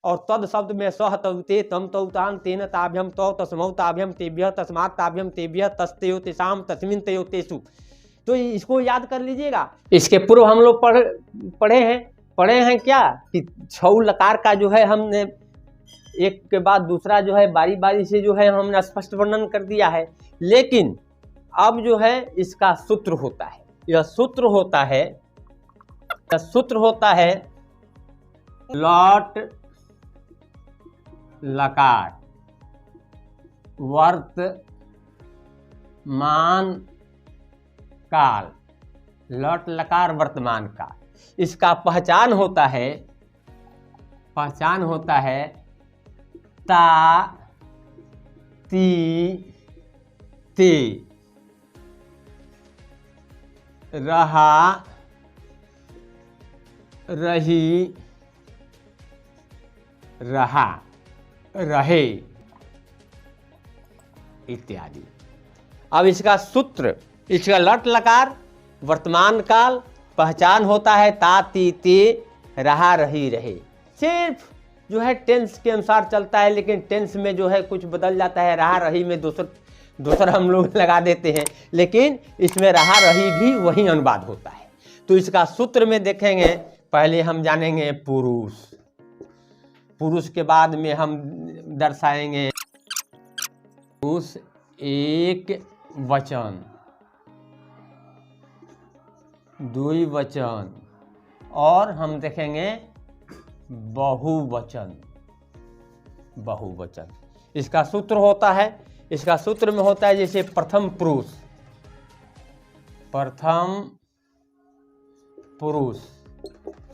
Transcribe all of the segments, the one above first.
और तद शब्द में सह तौते तम तौतान तेन ताभ्यम तौ तस्मौ ताभ्यम तेभ्य तस्मात् ताभ्यम तेभ्य तस्तयो तेषाम तस्मिन तयो तेषु। तो इसको याद कर लीजिएगा। इसके पूर्व हम लोग पढ़े हैं क्या कि छऊ लकार का जो है हमने एक के बाद दूसरा जो है बारी बारी से जो है हमने स्पष्ट वर्णन कर दिया है। लेकिन अब जो है इसका सूत्र होता है, यह सूत्र होता है लॉट लकार वर्तमान काल, लॉट लकार वर्तमान काल। इसका पहचान होता है ता ती ते, रहा रही रहा रहे इत्यादि। अब इसका सूत्र, इसका लट लकार वर्तमान काल पहचान होता है ता ती ते रहा रही रहे। सिर्फ जो है टेंस के अनुसार चलता है, लेकिन टेंस में जो है कुछ बदल जाता है, रहा रही में दूसरा हम लोग लगा देते हैं, लेकिन इसमें रहा रही भी वही अनुवाद होता है। तो इसका सूत्र में देखेंगे, पहले हम जानेंगे पुरुष, पुरुष के बाद में हम दर्शाएंगे पुरुष एक वचन, द्विवचन, और हम देखेंगे बहुवचन। बहुवचन इसका सूत्र होता है, इसका सूत्र में होता है जैसे प्रथम पुरुष,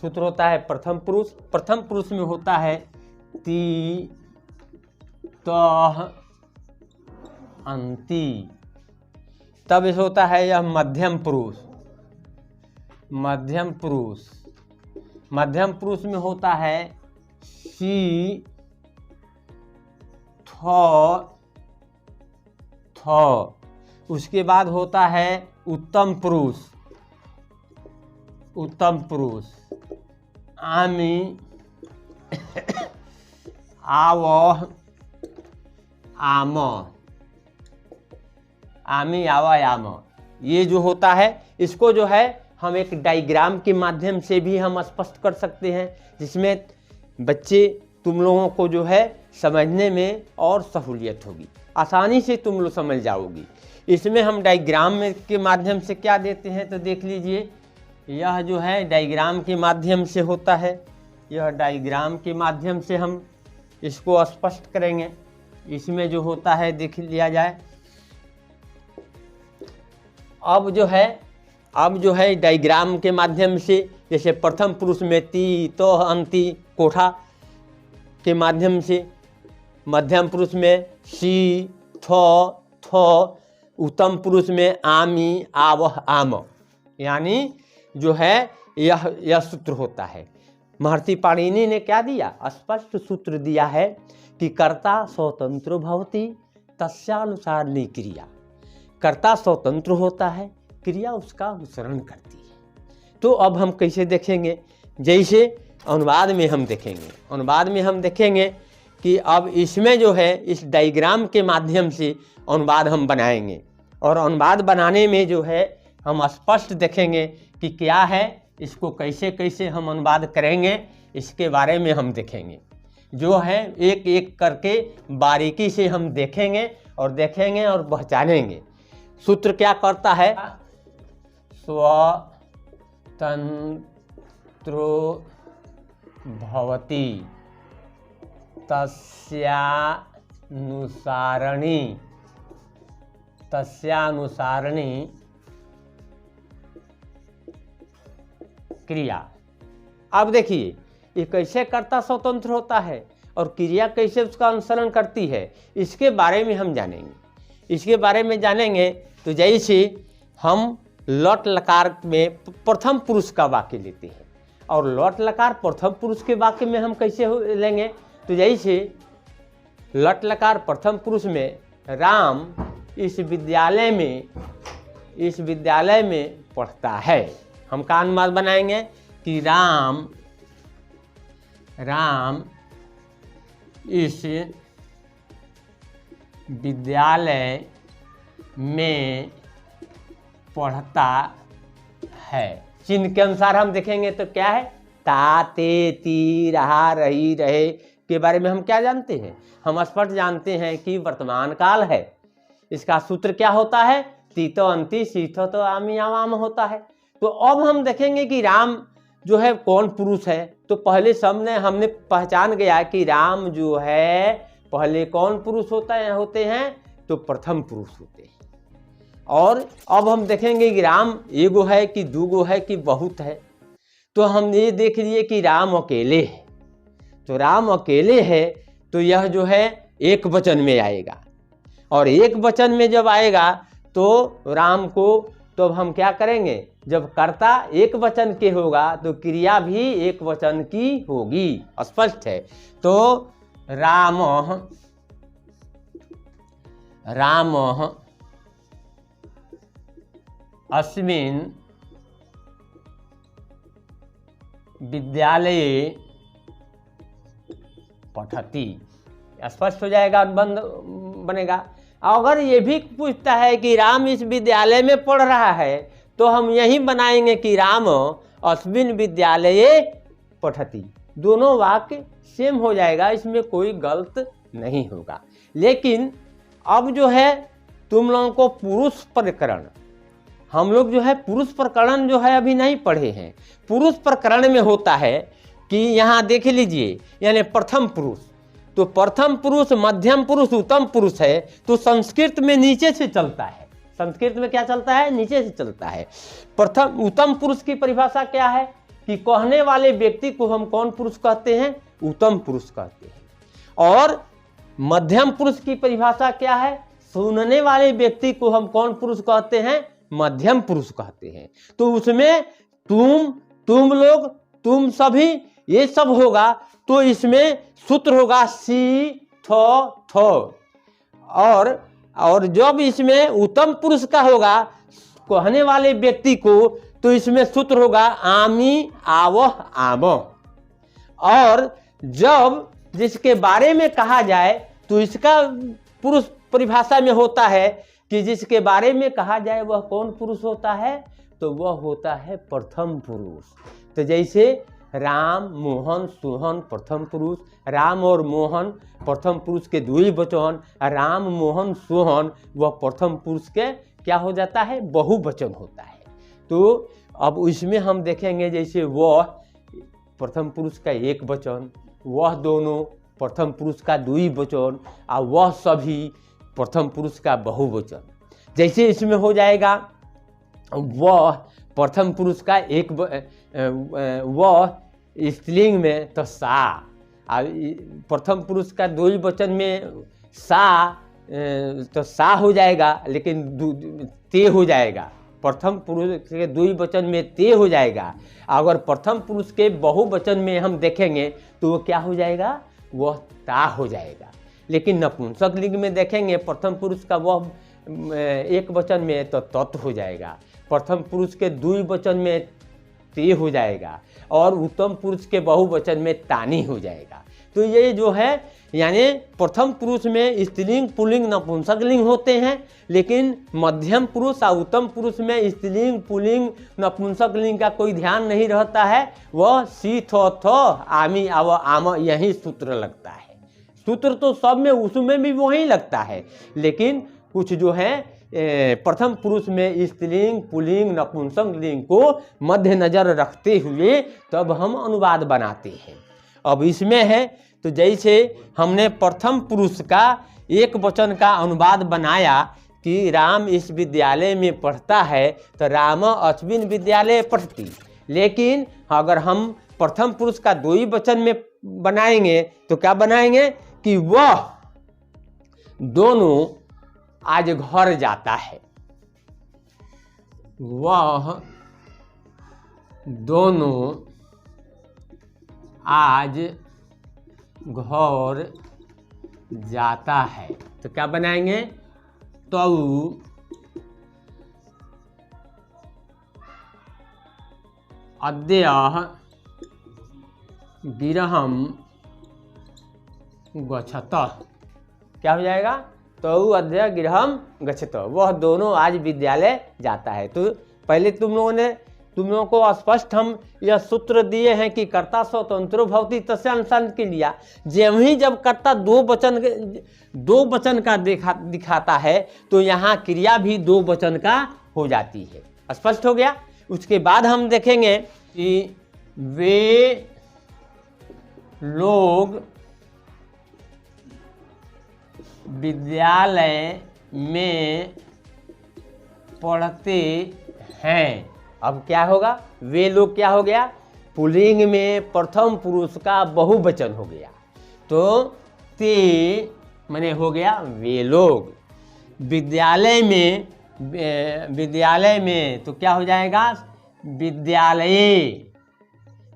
सूत्र होता है प्रथम पुरुष। प्रथम पुरुष में होता है ती तह अंति। तब इस होता है यह मध्यम पुरुष, मध्यम पुरुष में होता है सी थ। उसके बाद होता है उत्तम पुरुष, आमी आवह आम, आमी आवह आम। ये जो होता है इसको जो है हम एक डायग्राम के माध्यम से भी हम स्पष्ट कर सकते हैं, जिसमें बच्चे तुम लोगों को जो है समझने में और सहूलियत होगी, आसानी से तुम लोग समझ जाओगी। इसमें हम डायग्राम के माध्यम से क्या देते हैं तो देख लीजिए, यह जो है डायग्राम के माध्यम से होता है, यह डायग्राम के माध्यम से हम इसको स्पष्ट करेंगे। इसमें जो होता है देख लिया जाए। अब जो है डायग्राम के माध्यम से, जैसे प्रथम पुरुष में ती तो अंति कोठा के माध्यम से, मध्यम पुरुष में सी थ, उत्तम पुरुष में आमी आवह आम, यानी जो है यह सूत्र होता है। महर्षि पाणिनि ने क्या दिया, स्पष्ट सूत्र दिया है कि कर्ता स्वतंत्र भवति तस्यानुसारिणी क्रिया। कर्ता स्वतंत्र होता है, क्रिया उसका अनुसरण करती है। तो अब हम कैसे देखेंगे, जैसे अनुवाद में हम देखेंगे कि अब इसमें जो है इस डायग्राम के माध्यम से अनुवाद हम बनाएंगे, और अनुवाद बनाने में जो है हम स्पष्ट देखेंगे कि क्या है, इसको कैसे कैसे हम अनुवाद करेंगे, इसके बारे में हम देखेंगे। जो है एक एक करके बारीकी से हम देखेंगे और पहचानेंगे। सूत्र क्या करता है, स्वतंत्रो भवति तस्यानुसारिणी क्रिया। अब देखिए ये कैसे कर्ता स्वतंत्र होता है और क्रिया कैसे उसका अनुसरण करती है, इसके बारे में हम जानेंगे। तो जैसे हम लट लकार में प्रथम पुरुष का वाक्य लेते हैं, और लट लकार प्रथम पुरुष के वाक्य में हम कैसे लेंगे, तो जैसे लट लकार प्रथम पुरुष में राम इस विद्यालय में पढ़ता है। हम का अनुवाद बनाएंगे कि राम इस विद्यालय में पढ़ता है। चिन्ह के अनुसार हम देखेंगे तो क्या है, ता, ते, ती, रहा, रही, रहे के बारे में हम क्या जानते हैं, हम स्पष्ट जानते हैं कि वर्तमान काल है। इसका सूत्र क्या होता है, तीतो अंति सीथो तो आमी आवाम होता है। तो अब हम देखेंगे कि राम जो है कौन पुरुष है। तो पहले हमने पहचान गया कि राम जो है पहले कौन पुरुष होते हैं, तो प्रथम पुरुष होते हैं। और अब हम देखेंगे कि राम एगो है कि दूगो है कि बहुत है। तो हम ये देख लिए कि राम अकेले है। तो राम अकेले है तो यह जो है एक वचन में आएगा, और एक वचन में जब आएगा तो राम को तो हम क्या करेंगे, जब कर्ता एक वचन के होगा तो क्रिया भी एक वचन की होगी, स्पष्ट है। तो रामः अस्मिन् विद्यालये पठति, स्पष्ट हो जाएगा, अनुबंध बनेगा। अगर ये भी पूछता है कि राम इस विद्यालय में पढ़ रहा है, तो हम यही बनाएंगे कि राम अस्मिन् विद्यालये पठति। दोनों वाक्य सेम हो जाएगा, इसमें कोई गलत नहीं होगा। लेकिन अब जो है तुम लोगों को पुरुष प्रकरण, हम लोग जो है पुरुष प्रकरण जो है अभी नहीं पढ़े हैं। पुरुष प्रकरण में होता है कि यहाँ देख लीजिए, यानी प्रथम पुरुष, तो प्रथम पुरुष, मध्यम पुरुष, उत्तम पुरुष है। तो संस्कृत में नीचे से चलता है। संस्कृत में क्या चलता है, नीचे से चलता है। प्रथम उत्तम पुरुष की परिभाषा क्या है कि कहने वाले व्यक्ति को हम कौन पुरुष कहते हैं, उत्तम पुरुष कहते हैं। और मध्यम पुरुष की परिभाषा क्या है, सुनने वाले व्यक्ति को हम कौन पुरुष कहते हैं, मध्यम पुरुष कहते हैं। तो उसमें तुम लोग, तुम सभी, ये सब होगा। तो इसमें सूत्र होगा सी थो। और जब इसमें उत्तम पुरुष का होगा कहने वाले व्यक्ति को, तो इसमें सूत्र होगा आमी आवह आम। और जब जिसके बारे में कहा जाए तो इसका पुरुष परिभाषा में होता है कि जिसके बारे में कहा जाए वह कौन पुरुष होता है, तो वह होता है प्रथम पुरुष। तो जैसे राम, मोहन, सोहन प्रथम पुरुष, राम और मोहन प्रथम पुरुष के द्विवचन, राम, मोहन, सोहन वह प्रथम पुरुष के क्या हो जाता है, बहुवचन होता है। तो अब इसमें हम देखेंगे जैसे वह प्रथम पुरुष का एक वचन, वह दोनों प्रथम पुरुष का द्विवचन, और वह सभी प्रथम पुरुष का बहुवचन। जैसे इसमें हो जाएगा वह प्रथम पुरुष का एक वह स्त्रीलिंग में तो सा, प्रथम पुरुष का द्विवचन में सा, तो सा हो जाएगा, लेकिन ते हो जाएगा। प्रथम पुरुष के द्विवचन में ते हो जाएगा। अगर प्रथम पुरुष के बहुवचन में हम देखेंगे तो वो क्या हो जाएगा, वह ता हो जाएगा। लेकिन नपुंसक लिंग में देखेंगे प्रथम पुरुष का वह एक वचन में तो तत् हो जाएगा, प्रथम पुरुष के द्विवचन में ते हो जाएगा, और उत्तम पुरुष के बहुवचन में तानी हो जाएगा। तो ये जो है यानी प्रथम पुरुष में स्त्रीलिंग, पुल्लिंग, नपुंसक लिंग होते हैं, लेकिन मध्यम पुरुष और उत्तम पुरुष में स्त्रीलिंग, पुल्लिंग, नपुंसक लिंग का कोई ध्यान नहीं रहता है। वह सी थो आमी आव आम यही सूत्र लगता है। सूत्र तो सब में उसमें भी वही लगता है, लेकिन कुछ जो है प्रथम पुरुष में स्त्रीलिंग, पुल्लिंग, नपुंसक लिंग को मद्देनजर रखते हुए तब हम अनुवाद बनाते हैं। अब इसमें है तो जैसे हमने प्रथम पुरुष का एक वचन का अनुवाद बनाया कि राम इस विद्यालय में पढ़ता है, तो राम अस्मिन् विद्यालये पठति। लेकिन अगर हम प्रथम पुरुष का द्विवचन में बनाएंगे तो क्या बनाएंगे कि वह दोनों आज घर जाता है, वह दोनों आज घर जाता है। तो क्या बनाएंगे, तौ अद्य गृहं गच्छत, क्या हो जाएगा? तौ अद्य गृहम गच्छत, वह दोनों आज विद्यालय जाता है। तो पहले तुम लोगों को स्पष्ट हम यह सूत्र दिए हैं कि कर्ता स्वतंत्रो भवति तस्य अनुसार के लिया। जब कर्ता दो वचन का दिखाता है तो यहाँ क्रिया भी दो वचन का हो जाती है। स्पष्ट हो गया। उसके बाद हम देखेंगे कि वे लोग विद्यालय में पढ़ते हैं। अब क्या होगा? वे लोग क्या हो गया? पुल्लिंग में प्रथम पुरुष का बहुवचन हो गया, तो ते माने हो गया वे लोग। विद्यालय में तो क्या हो जाएगा? विद्यालय,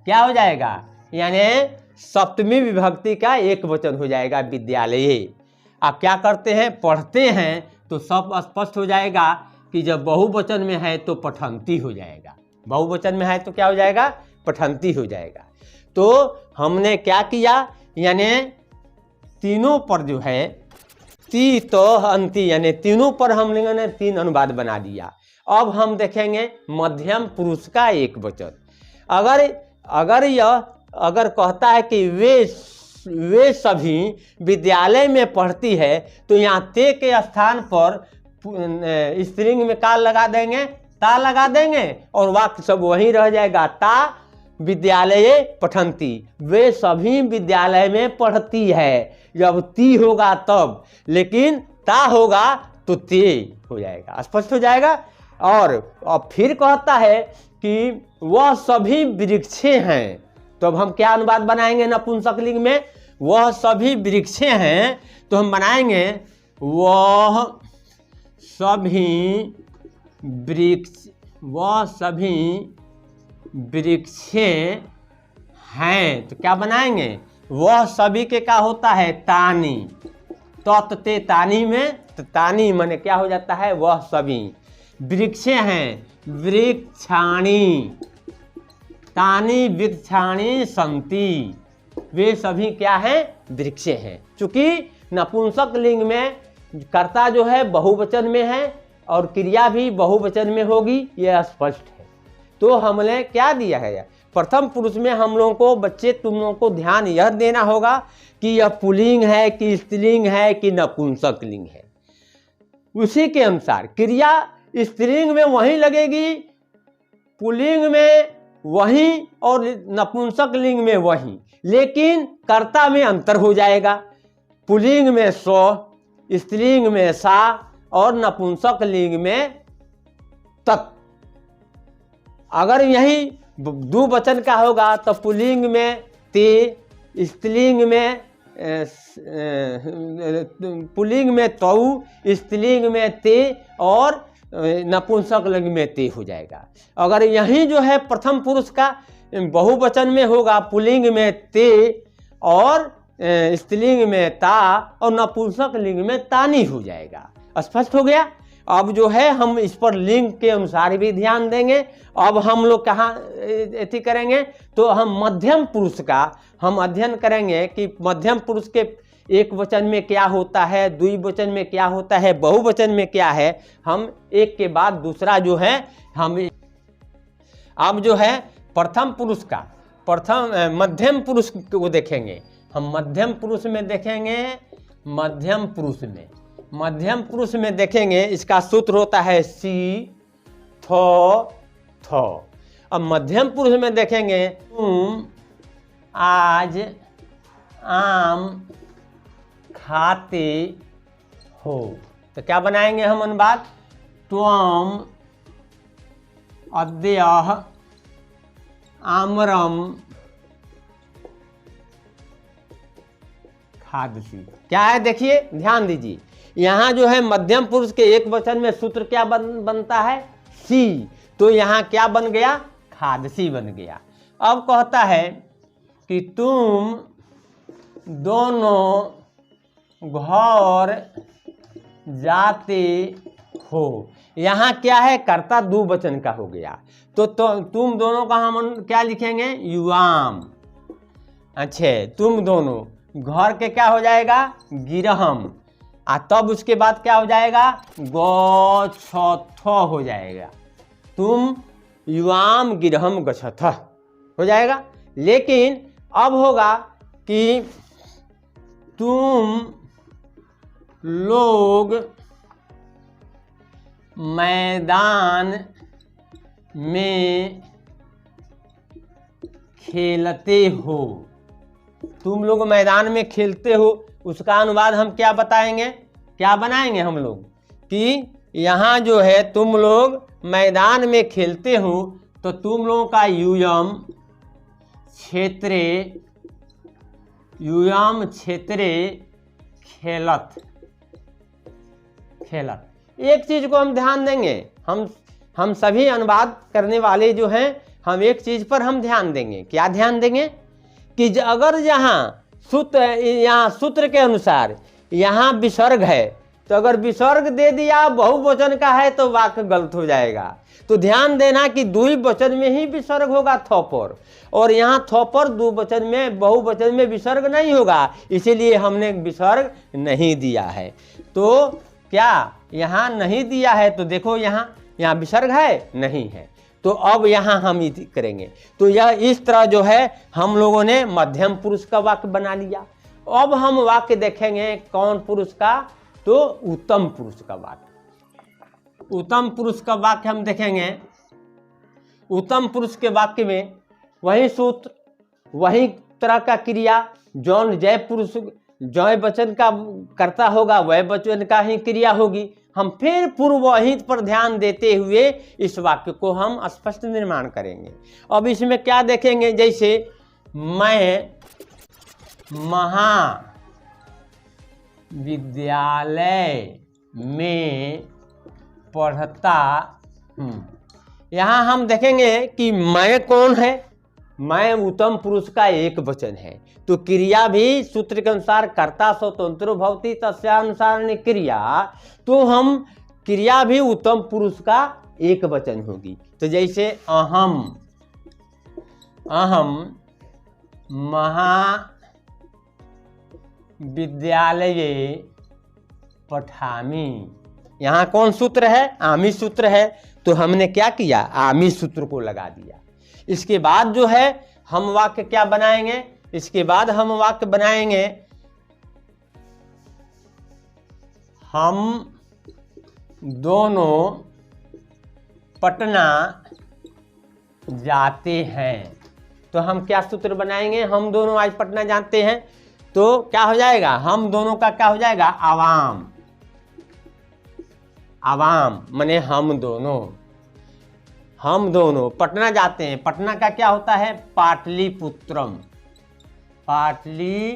क्या हो जाएगा? यानी सप्तमी विभक्ति का एक वचन हो जाएगा विद्यालय। आप क्या करते हैं? पढ़ते हैं, तो सब स्पष्ट हो जाएगा कि जब बहुवचन में है तो पठंती हो जाएगा। बहुवचन में है तो क्या हो जाएगा? पठंती हो जाएगा। तो हमने क्या किया? यानी तीनों पर जो है ती तो अंति, यानी तीनों पर हम लोगों ने तीन अनुवाद बना दिया। अब हम देखेंगे मध्यम पुरुष का एक वचन। अगर कहता है कि वे सभी विद्यालय में पढ़ती है, तो यहाँ ते के स्थान पर स्त्रीलिंग में का लगा देंगे? ता लगा देंगे, और वाक्य सब वहीं रह जाएगा। ता विद्यालय पठंती, वे सभी विद्यालय में पढ़ती है। जब ती होगा तब, लेकिन ता होगा तो ते हो जाएगा। स्पष्ट हो जाएगा। और अब फिर कहता है कि वह सभी वृक्षे हैं, तो अब हम क्या अनुवाद बनाएंगे नपुंसकलिंग में? वह सभी वृक्षे हैं, तो हम बनाएंगे वह सभी वृक्षे हैं, तो क्या बनाएंगे? वह सभी के क्या होता है? तानी, तत्ते तानी में, तो तानी माने क्या हो जाता है? वह सभी वृक्षे हैं, वृक्षाणी, तानी वृक्षाणी संति, वे सभी क्या हैं? वृक्षे हैं। चूंकि नपुंसक लिंग में कर्ता जो है बहुवचन में है और क्रिया भी बहुवचन में होगी, यह स्पष्ट है। तो हमने क्या दिया है? प्रथम पुरुष में हम लोगों को बच्चे, तुम लोगों को ध्यान यह देना होगा कि यह पुल्लिंग है कि स्त्रीलिंग है कि नपुंसक लिंग है। उसी के अनुसार क्रिया स्त्रीलिंग में वहीं लगेगी, पुल्लिंग में वहीं, और नपुंसक लिंग में वहीं, लेकिन कर्ता में अंतर हो जाएगा। पुल्लिंग में सो, स्त्रीलिंग में सा, और नपुंसक लिंग में तत्। अगर यही दो वचन का होगा तो पुल्लिंग में ते, स्त्रीलिंग में पुल्लिंग में तौ, स्त्रीलिंग में ते, और नपुंसक लिंग में ते हो जाएगा। अगर यही जो है प्रथम पुरुष का बहुवचन में होगा, पुल्लिंग में ते और स्त्रीलिंग में ता, और नपुंसक लिंग में तानी हो जाएगा। स्पष्ट हो गया। अब जो है हम इस पर लिंग के अनुसार भी ध्यान देंगे। अब हम लोग कहाँ एथी करेंगे? तो हम मध्यम पुरुष का हम अध्ययन करेंगे कि मध्यम पुरुष के एक वचन में क्या होता है, द्विवचन में क्या होता है, बहुवचन में क्या है। हम एक के बाद दूसरा जो है हम अब जो है प्रथम पुरुष का मध्यम पुरुष को देखेंगे। हम मध्यम पुरुष में देखेंगे, मध्यम पुरुष में देखेंगे, इसका सूत्र होता है सी थो थो। अब मध्यम पुरुष में देखेंगे, तुम आज आम खाते हो, तो क्या बनाएंगे हम अनुवाद? त्वम अद्य आम्रम खादसी। क्या है? देखिए, ध्यान दीजिए। यहाँ जो है मध्यम पुरुष के एक वचन में सूत्र क्या बनता है? सी। तो यहाँ क्या बन गया? खादसी बन गया। अब कहता है कि तुम दोनों घर जाते हो। यहाँ क्या है? कर्ता दो वचन का हो गया, तो तुम दोनों का हम क्या लिखेंगे? युवाम। अच्छे, तुम दोनों घर के क्या हो जाएगा, गिरहम। तब उसके बाद क्या हो जाएगा, गच्छथ हो जाएगा। तुम युवाम गिरहम गच्छथ हो जाएगा। लेकिन अब होगा कि तुम लोग मैदान में खेलते हो। तुम लोग मैदान में खेलते हो, उसका अनुवाद हम क्या बताएंगे, क्या बनाएंगे हम लोग कि यहाँ जो है तुम लोग मैदान में खेलते हो, तो तुम लोगों का यूयम क्षेत्रे, यूयम क्षेत्रे खेलत। खेलत एक चीज को हम ध्यान देंगे, हम सभी अनुवाद करने वाले जो हैं, हम एक चीज पर हम ध्यान देंगे। क्या ध्यान देंगे कि अगर यहाँ सूत्र के अनुसार यहाँ विसर्ग है, तो अगर विसर्ग दे दिया बहुवचन का है तो वाक्य गलत हो जाएगा। तो ध्यान देना कि द्विवचन में ही विसर्ग होगा थ पर, और यहाँ थ पर द्विवचन में, बहुवचन में विसर्ग नहीं होगा, इसीलिए हमने विसर्ग नहीं दिया है। तो क्या यहाँ नहीं दिया है, तो देखो यहाँ विसर्ग है, नहीं है। तो अब यहाँ हम करेंगे। तो यह इस तरह जो है हम लोगों ने मध्यम पुरुष का वाक्य बना लिया। अब हम वाक्य देखेंगे कौन पुरुष का, तो उत्तम पुरुष का वाक्य। उत्तम पुरुष का वाक्य हम देखेंगे। उत्तम पुरुष के वाक्य में वही सूत्र, वही तरह का क्रिया, जौन जय पुरुष जय वचन का कर्ता होगा वह वचन का ही क्रिया होगी। हम फिर पूर्वहित पर ध्यान देते हुए इस वाक्य को हम स्पष्ट निर्माण करेंगे। अब इसमें क्या देखेंगे, जैसे मैं महाविद्यालय में पढ़ता हूँ। यहाँ हम देखेंगे कि मैं कौन है, मैं उत्तम पुरुष का एक वचन है। तो क्रिया भी सूत्र के अनुसार कर्ता स्वतंत्र भवति तस्यानुसार क्रिया, तो हम क्रिया भी उत्तम पुरुष का एक वचन होगी। तो जैसे अहम महाविद्यालये पठामि। यहाँ कौन सूत्र है, आमी सूत्र है। तो हमने क्या किया, आमी सूत्र को लगा दिया। इसके बाद जो है हम वाक्य क्या बनाएंगे, इसके बाद हम वाक्य बनाएंगे हम दोनों पटना जाते हैं। तो हम क्या सूत्र बनाएंगे, हम दोनों आज पटना जाते हैं। तो क्या हो जाएगा, हम दोनों का क्या हो जाएगा, आवाम। आवाम माने हम दोनों पटना जाते हैं। पटना का क्या होता है, पाटलिपुत्रम। पाटलिपुत्रम।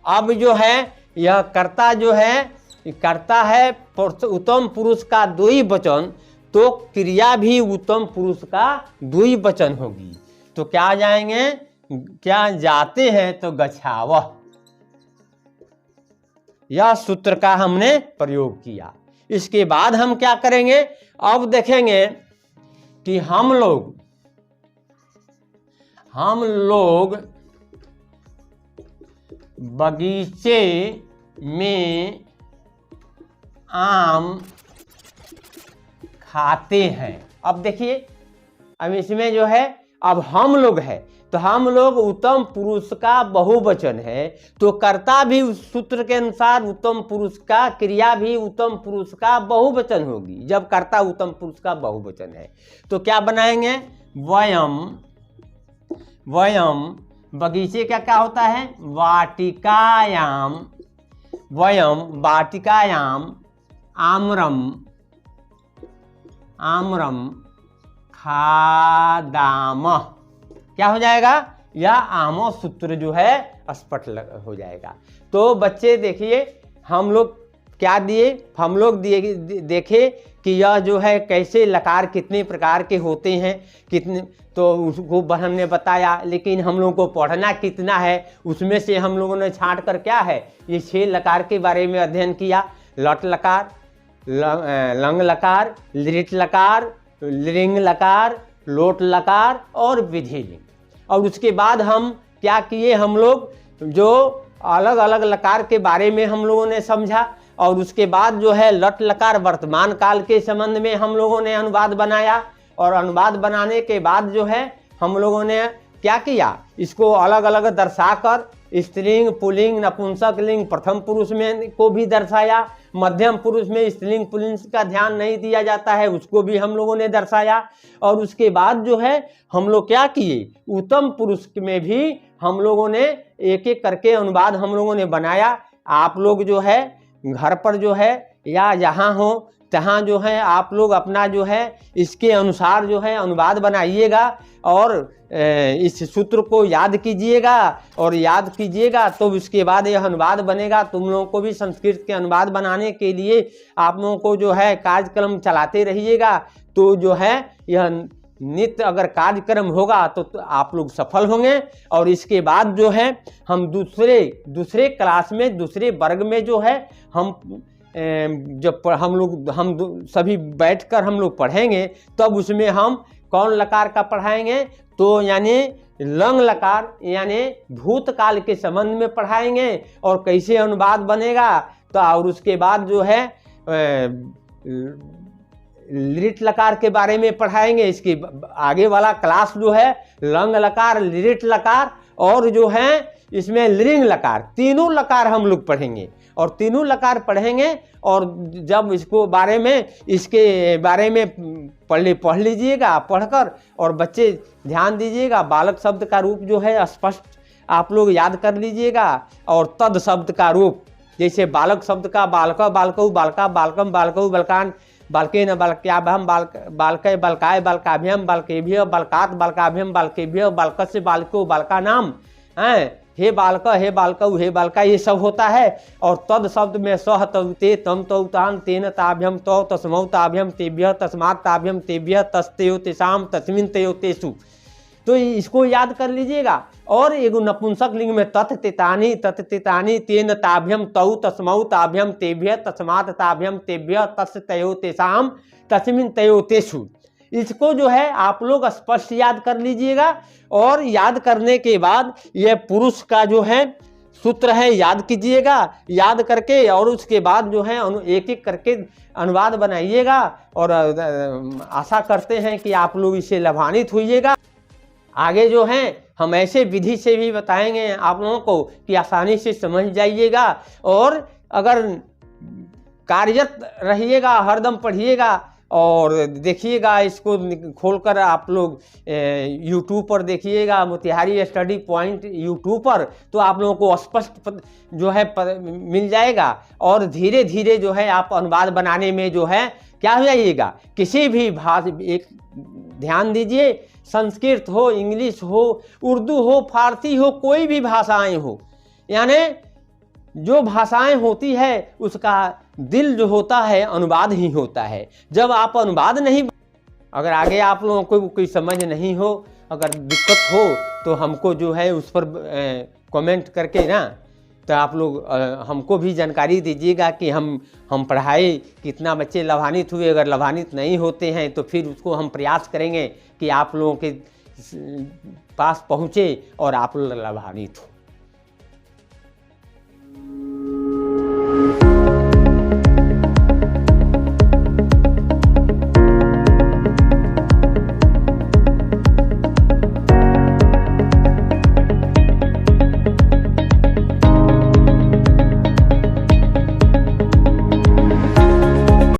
अब जो है यह कर्ता जो है, कर्ता है उत्तम पुरुष का द्विवचन, तो क्रिया भी उत्तम पुरुष का द्विवचन होगी। तो क्या जाएंगे, क्या जाते हैं, तो गच्छावः। यह सूत्र का हमने प्रयोग किया। इसके बाद हम क्या करेंगे, अब देखेंगे कि हम लोग बगीचे में आम खाते हैं। अब देखिए, अब इसमें जो है अब हम लोग है, तो हम लोग उत्तम पुरुष का बहुवचन है, तो कर्ता भी उस सूत्र के अनुसार उत्तम पुरुष का, क्रिया भी उत्तम पुरुष का बहुवचन होगी। जब कर्ता उत्तम पुरुष का बहुवचन है तो क्या बनाएंगे, वयम। बगीचे का क्या होता है, वाटिकायाम। वयम वाटिकायाम आम्रम खादाम। क्या हो जाएगा, यह आमो सूत्र जो है स्पष्ट हो जाएगा। तो बच्चे देखिए, हम लोग क्या दिए, हम लोग देखे कि यह जो है कैसे लकार कितने प्रकार के होते हैं, कितने, तो उसको हमने बताया। लेकिन हम लोगों को पढ़ना कितना है, उसमें से हम लोगों ने छांट कर क्या है, ये 6 लकार के बारे में अध्ययन किया। लट लकार, लंग लकार, लिट लकार, लिंग लकार, लोट लकार और विधि लिंग। और उसके बाद हम क्या किए हम लोग, जो अलग अलग लकार के बारे में हम लोगों ने समझा, और उसके बाद जो है लट लकार वर्तमान काल के संबंध में हम लोगों ने अनुवाद बनाया। और अनुवाद बनाने के बाद जो है हम लोगों ने क्या किया, इसको अलग अलग दर्शाकर स्त्रीलिंग, पुल्लिंग, नपुंसक लिंग, प्रथम पुरुष में को भी दर्शाया। मध्यम पुरुष में स्त्रीलिंग पुल्लिंग का ध्यान नहीं दिया जाता है, उसको भी हम लोगों ने दर्शाया। और उसके बाद जो है हम लोग क्या किए, उत्तम पुरुष में भी हम लोगों ने एक एक करके अनुवाद हम लोगों ने बनाया। आप लोग जो है घर पर जो है या जहाँ हो तहाँ जो है आप लोग अपना जो है इसके अनुसार जो है अनुवाद बनाइएगा और इस सूत्र को याद कीजिएगा, और याद कीजिएगा तो उसके बाद यह अनुवाद बनेगा। तुम लोगों को भी संस्कृत के अनुवाद बनाने के लिए आप लोगों को जो है कार्यक्रम चलाते रहिएगा, तो जो है यह नित्य अगर कार्यक्रम होगा तो आप लोग सफल होंगे। और इसके बाद जो है हम दूसरे क्लास में, दूसरे वर्ग में जो है हम जब हम सभी बैठकर हम लोग पढ़ेंगे, तब उसमें हम कौन लकार का पढ़ाएंगे, तो यानी लंग लकार यानी भूतकाल के संबंध में पढ़ाएंगे और कैसे अनुवाद बनेगा। तो और उसके बाद जो है लिट लकार के बारे में पढ़ाएंगे। इसके आगे वाला क्लास जो है लंग लकार, लिट लकार और जो है इसमें लिंग लकार, तीनों लकार हम लोग पढ़ेंगे। और तीनों लकार पढ़ेंगे और जब इसके बारे में पढ़ लीजिएगा, पढ़कर और बच्चे ध्यान दीजिएगा। बालक शब्द का रूप जो है स्पष्ट आप लोग याद कर लीजिएगा। और तद शब्द का रूप, जैसे बालक शब्द का बालक, बालकौ, बालका, बालकम, बालकौ, बालकान, बालकेन, बालक्याभ्याम, बालकय, बालकाय, बालकाभ्यम, बालकेभ्य, बालकात, बालकाभ्यम, बालकेभ्य, बालकस्य, बालको, बालका नाम, हे बालक, हे बालकौ, हे बालका, ये सब होता है। और तद शब्द में सह तौ ते, तम तौ तान, तेन ताभ्यम तौ, तस्मौ ताभ्यम तेभ्य, तस्मात् ताभ्यम तेभ्य, तस्तेयो तेषाम, तस्मिन् तेयो तेषु। तो इसको याद कर लीजिएगा। और एगो नपुंसक लिंग में तत् तेतानि, तेन ताभ्यम तौ, तस्मौ ताभ्यम तेभ्य, तस्मात् ताभ्यम तेभ्य, तस् तयो तेषाम, तस्मिन् तयो तेषु। इसको जो है आप लोग स्पष्ट याद कर लीजिएगा। और याद करने के बाद यह पुरुष का जो है सूत्र है याद कीजिएगा, याद करके और उसके बाद जो है एक एक करके अनुवाद बनाइएगा। और आशा करते हैं कि आप लोग इससे लाभान्वित होइएगा। आगे जो है हम ऐसे विधि से भी बताएंगे आप लोगों को कि आसानी से समझ जाइएगा। और अगर कार्यरत रहिएगा, हरदम पढ़िएगा और देखिएगा, इसको खोलकर आप लोग यूट्यूब पर देखिएगा, मोतिहारी स्टडी पॉइंट यूट्यूब पर, तो आप लोगों को स्पष्ट जो है मिल जाएगा। और धीरे धीरे जो है आप अनुवाद बनाने में जो है क्या हो जाइएगा, किसी भी भाषा, एक ध्यान दीजिए, संस्कृत हो, इंग्लिश हो, उर्दू हो, फारसी हो, कोई भी भाषाएं हो, यानी जो भाषाएं होती है उसका दिल जो होता है अनुवाद ही होता है। जब आप अनुवाद नहीं, अगर आगे आप लोगों को कोई समझ नहीं हो, अगर दिक्कत हो तो हमको जो है उस पर कमेंट करके ना, तो आप लोग हमको भी जानकारी दीजिएगा कि हम पढ़ाए, कितना बच्चे लाभान्वित हुए। अगर लाभान्वित नहीं होते हैं तो फिर उसको हम प्रयास करेंगे कि आप लोगों के पास पहुँचे और आप लोग लाभान्वित हो।